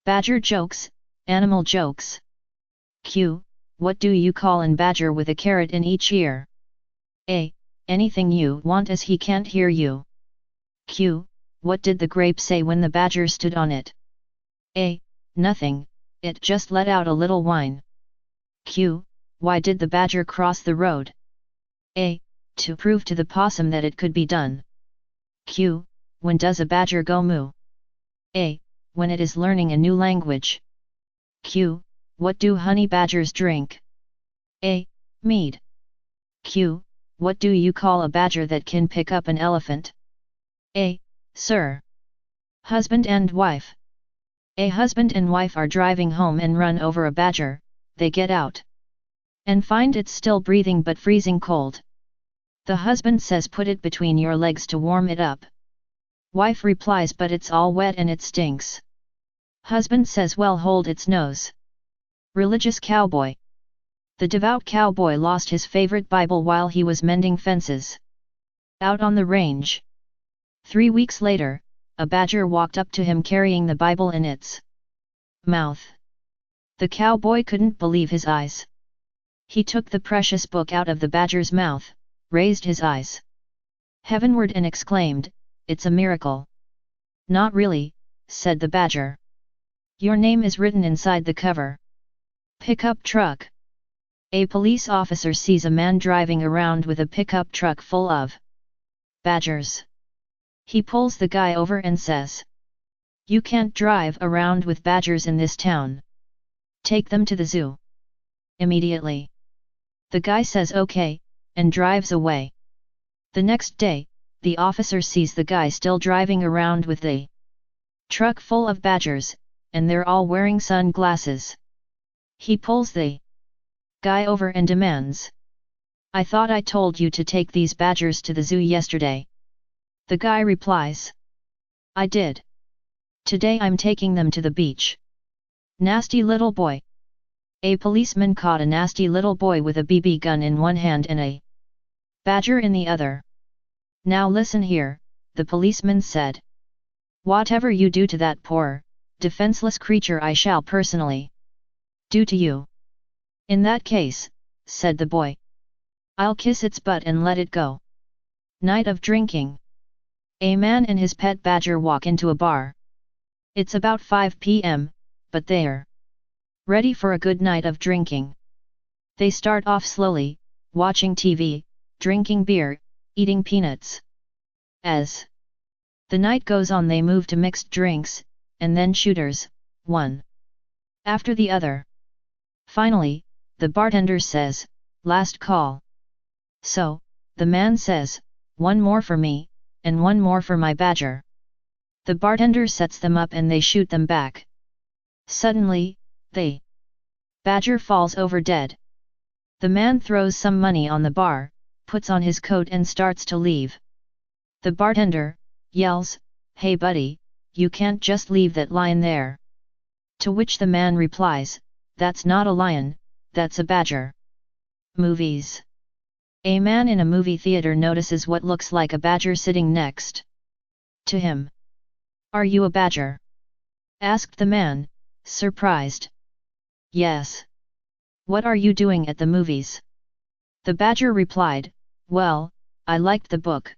Badger jokes, animal jokes. Q. What do you call an badger with a carrot in each ear? A. Anything you want as he can't hear you. Q. What did the grape say when the badger stood on it? A. Nothing, it just let out a little whine. Q. Why did the badger cross the road? A. To prove to the possum that it could be done. Q. When does a badger go moo? A. When it is learning a new language. Q. What do honey badgers drink? A. Mead. Q. What do you call a badger that can pick up an elephant? A. Sir. Husband and wife. A husband and wife are driving home and run over a badger. They get out and find it's still breathing but freezing cold. The husband says, put it between your legs to warm it up. Wife replies, but it's all wet and it stinks. Husband says, well, hold its nose. Religious cowboy. The devout cowboy lost his favorite Bible while he was mending fences out on the range. 3 weeks later, a badger walked up to him carrying the Bible in its mouth. The cowboy couldn't believe his eyes. He took the precious book out of the badger's mouth, raised his eyes heavenward and exclaimed, "It's a miracle." "Not really," said the badger. "Your name is written inside the cover." Pickup truck. A police officer sees a man driving around with a pickup truck full of badgers. He pulls the guy over and says, "You can't drive around with badgers in this town. Take them to the zoo immediately." The guy says okay, and drives away. The next day, the officer sees the guy still driving around with the truck full of badgers, and they're all wearing sunglasses. He pulls the guy over and demands, "I thought I told you to take these badgers to the zoo yesterday." The guy replies, "I did. Today I'm taking them to the beach." Nasty little boy. A policeman caught a nasty little boy with a BB gun in one hand and a badger in the other. "Now listen here," the policeman said. "Whatever you do to that poor, defenseless creature I shall personally do to you." "In that case," said the boy, "I'll kiss its butt and let it go." Night of drinking. A man and his pet badger walk into a bar. It's about 5 p.m., but they're ready for a good night of drinking. They start off slowly, watching TV, drinking beer, eating peanuts. As the night goes on, they move to mixed drinks, and then shooters, one after the other. Finally, the bartender says, "Last call." So, the man says, "One more for me, and one more for my badger." The bartender sets them up and they shoot them back. Suddenly, the badger falls over dead. The man throws some money on the bar, puts on his coat and starts to leave. The bartender yells, "Hey buddy, you can't just leave that lion there." To which the man replies, "That's not a lion, that's a badger." Movies. A man in a movie theater notices what looks like a badger sitting next to him. "Are you a badger?" asked the man, surprised. "Yes." "What are you doing at the movies?" The badger replied, "Well, I liked the book.